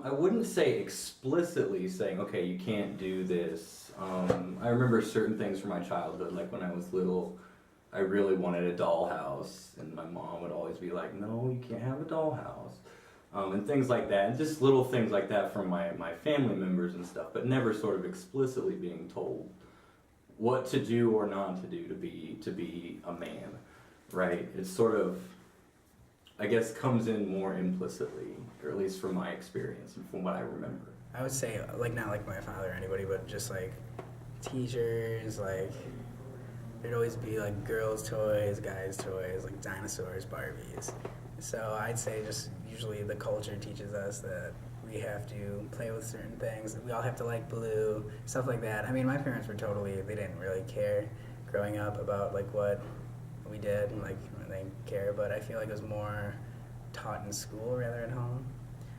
I wouldn't say explicitly saying, okay, you can't do this. I remember certain things from my childhood, like when I was little, I really wanted a dollhouse, and my mom would always be like, no, you can't have a dollhouse. And things like that, and just little things like that from my family members and stuff, but never sort of explicitly being told what to do or not to do to be a man, right? It's sort of, I guess, comes in more implicitly, or at least from my experience and from what I remember. I would say, like, not like my father or anybody, but just like teachers, like, there'd always be like girls' toys, guys' toys, like dinosaurs, Barbies. So I'd say just usually the culture teaches us that we have to play with certain things. We all have to like blue, stuff like that. I mean, my parents were they didn't really care growing up about like what we did and like they didn't care, but I feel like it was more taught in school rather at home.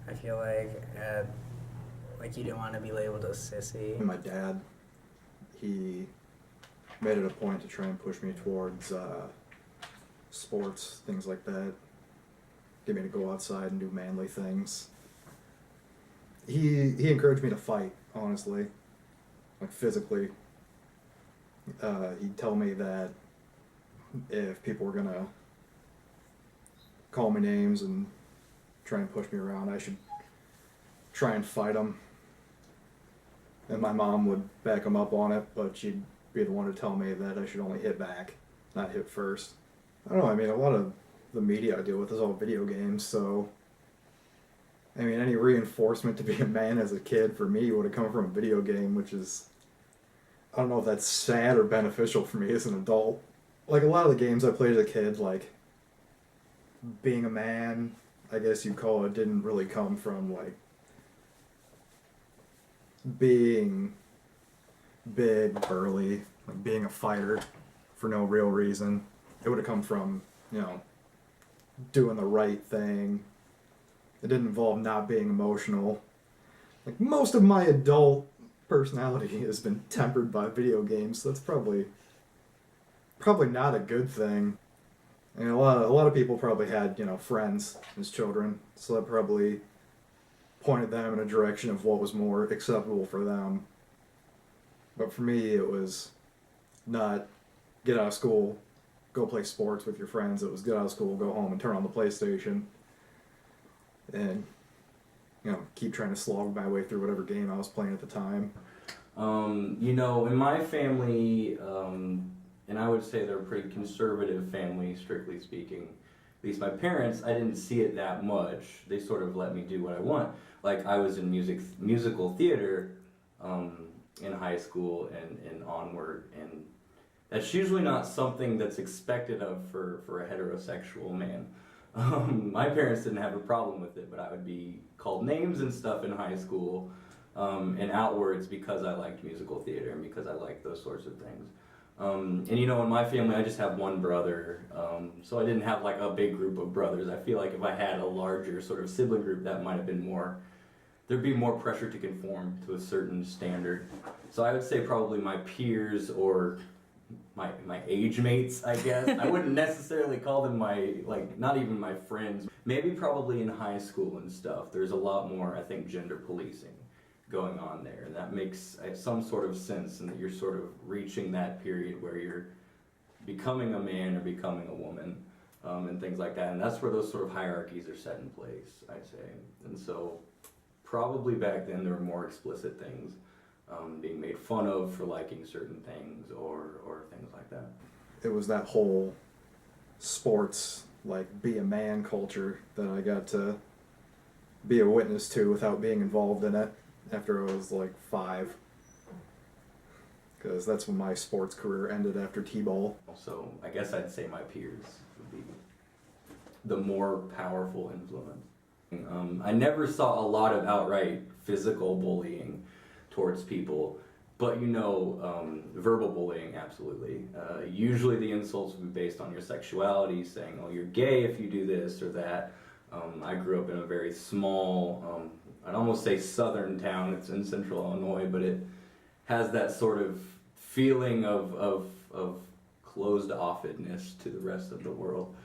I feel like you didn't want to be labeled a sissy. My dad, he made it a point to try and push me towards sports, things like that. Get me to go outside and do manly things. He encouraged me to fight, honestly, like physically. He'd tell me that if people were gonna call me names and try and push me around, I should try and fight them. And my mom would back him up on it, but she'd be the one to tell me that I should only hit back, not hit first. I don't know, I mean, a lot of the media I deal with is all video games, so I mean, any reinforcement to be a man as a kid for me would have come from a video game, which is, I don't know if that's sad or beneficial for me as an adult. Like, a lot of the games I played as a kid, like, being a man, I guess you'd call it, didn't really come from, like, being big, burly, like being a fighter for no real reason. It would have come from, doing the right thing. It didn't involve not being emotional. Like, most of my adult personality has been tempered by video games, so that's probably not a good thing. I mean, a lot of people probably had, friends as children, so that probably pointed them in a direction of what was more acceptable for them. But for me, it was not get out of school, go play sports with your friends. It was get out of school, go home and turn on the PlayStation and, keep trying to slog my way through whatever game I was playing at the time. In my family, and I would say they're a pretty conservative family, strictly speaking. At least my parents, I didn't see it that much. They sort of let me do what I want. Like, I was in musical theater in high school and onward, and that's usually not something that's expected of for a heterosexual man. My parents didn't have a problem with it, but I would be called names and stuff in high school and outwards because I liked musical theater and because I liked those sorts of things. In my family, I just have one brother, so I didn't have like a big group of brothers. I feel like if I had a larger sort of sibling group, that might have been there'd be more pressure to conform to a certain standard. So I would say probably my peers or my age mates, I guess. I wouldn't necessarily call them not even my friends. Maybe probably in high school and stuff, there's a lot more, I think, gender policing going on there. And that makes some sort of sense, and that you're sort of reaching that period where you're becoming a man or becoming a woman, and things like that. And that's where those sort of hierarchies are set in place, I'd say. And so probably back then there were more explicit things being made fun of for liking certain things or things like that. It was that whole sports, like, be a man culture that I got to be a witness to without being involved in it after I was like 5. Because that's when my sports career ended after T-ball. So I guess I'd say my peers would be the more powerful influence. I never saw a lot of outright physical bullying towards people, but verbal bullying, absolutely. Usually the insults would be based on your sexuality, saying, oh, you're gay if you do this or that. I grew up in a very small, I'd almost say southern town. It's in central Illinois, but it has that sort of feeling of closed offedness to the rest of the world.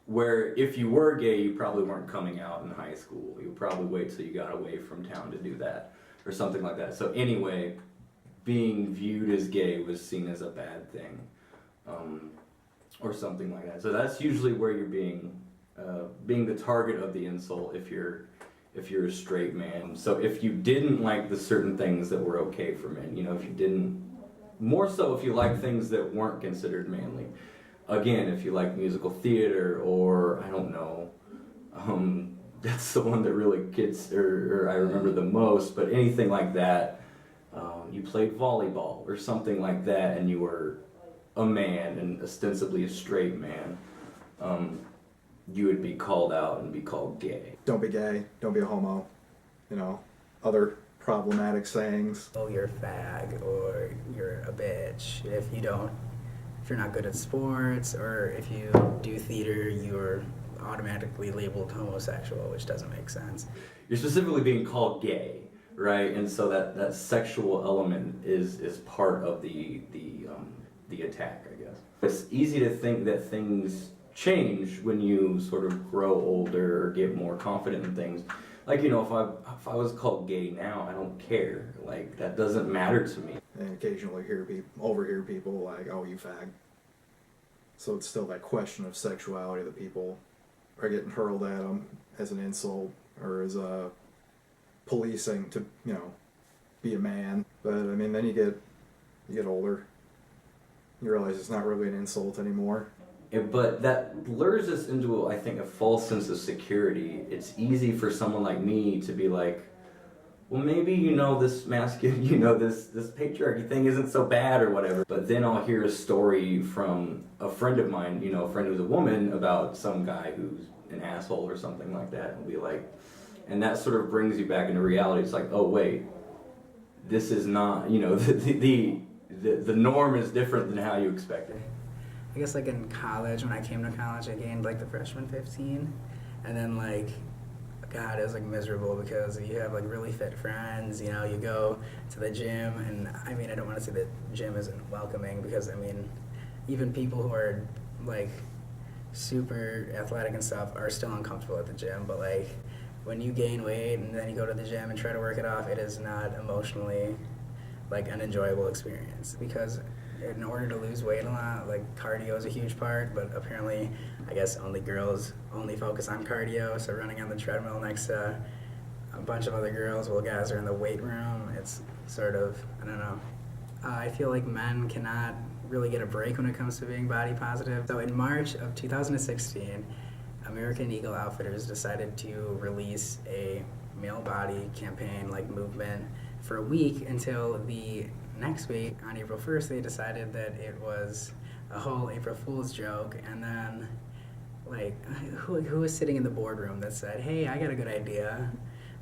Where if you were gay, you probably weren't coming out in high school. You would probably wait till you got away from town to do that, or something like that. So anyway, being viewed as gay was seen as a bad thing, or something like that. So that's usually where you're being the target of the insult if you're a straight man. So if you didn't like the certain things that were okay for men, you know, if you didn't, more so if you like things that weren't considered manly. Again, if you like musical theater, or I don't know, that's the one that really gets, or I remember the most, but anything like that, you played volleyball or something like that, and you were a man and ostensibly a straight man, you would be called out and be called gay. Don't be gay, don't be a homo, you know, other problematic sayings. Oh, you're a fag, or you're a bitch. If you're not good at sports, or if you do theater, you're automatically labeled homosexual, which doesn't make sense. You're specifically being called gay, right? And so that sexual element is part of the attack, I guess. It's easy to think that things change when you sort of grow older or get more confident in things. Like, you know, if I was called gay now, I don't care. Like, that doesn't matter to me. And occasionally overhear people like, oh, you fag. So it's still that question of sexuality that people are getting hurled at them as an insult, or as a policing to, you know, be a man. But I mean, then you get older, you realize it's not really an insult anymore. But that lures us into, I think, a false sense of security. It's easy for someone like me to be like, well, maybe, you know, this masculine, you know, this patriarchy thing isn't so bad or whatever. But then I'll hear a story from a friend of mine, you know, a friend who's a woman, about some guy who's an asshole or something like that, and be like, and that sort of brings you back into reality. It's like, oh wait, this is not, you know, the norm is different than how you expect it. I guess like in college, when I came to college, I gained like the freshman 15, and then like, God, it was like miserable because you have like really fit friends, you know, you go to the gym, and I mean, I don't want to say that gym isn't welcoming, because I mean, even people who are like super athletic and stuff are still uncomfortable at the gym, but like when you gain weight and then you go to the gym and try to work it off, it is not emotionally like an enjoyable experience, because in order to lose weight a lot, like cardio is a huge part, but apparently I guess only girls only focus on cardio, so running on the treadmill next to a bunch of other girls while guys are in the weight room, it's sort of, I don't know. I feel like men cannot really get a break when it comes to being body positive. So in March of 2016, American Eagle Outfitters decided to release a male body campaign like movement for a week, until the next week, on April 1st, they decided that it was a whole April Fool's joke. And then, like, who was sitting in the boardroom that said, hey, I got a good idea.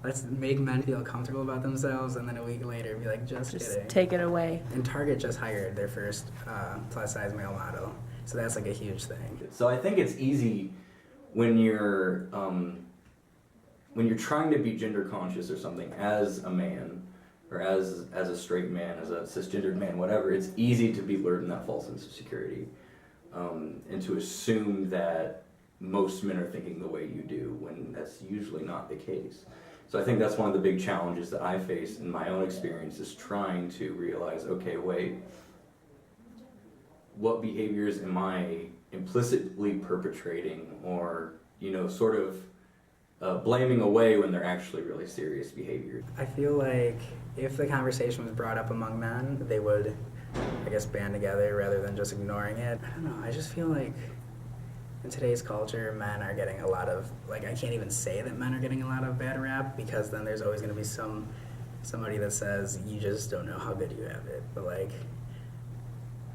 Let's make men feel comfortable about themselves, and then a week later be like, just kidding. Take it away. And Target just hired their first plus-size male model. So that's like a huge thing. So I think it's easy when you're trying to be gender conscious or something as a man, or as a straight man, as a cisgendered man, whatever, it's easy to be lured in that false sense of security, and to assume that most men are thinking the way you do, when that's usually not the case. So I think that's one of the big challenges that I face in my own experience, is trying to realize, okay, wait, what behaviors am I implicitly perpetrating, or, you know, sort of blaming away when they're actually really serious behaviors? I feel like if the conversation was brought up among men, they would, I guess, band together rather than just ignoring it. I don't know, I just feel like in today's culture, men are getting a lot of, like, I can't even say that men are getting a lot of bad rap, because then there's always going to be somebody that says, you just don't know how good you have it. But like,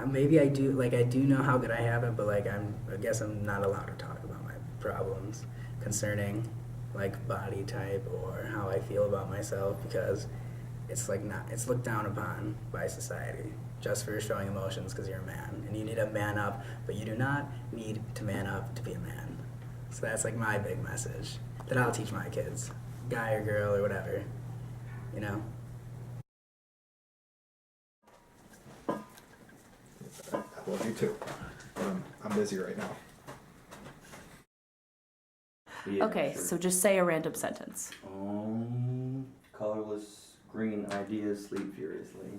maybe I do know how good I have it, but like, I guess I'm not allowed to talk about my problems concerning like body type or how I feel about myself, because it's like it's looked down upon by society just for showing emotions because you're a man, and you need to man up, but you do not need to man up to be a man. So that's like my big message that I'll teach my kids, guy or girl or whatever, you know. I love you too, but I'm busy right now. Yeah, Okay, sure. so just say a random sentence. Colorless green ideas sleep furiously.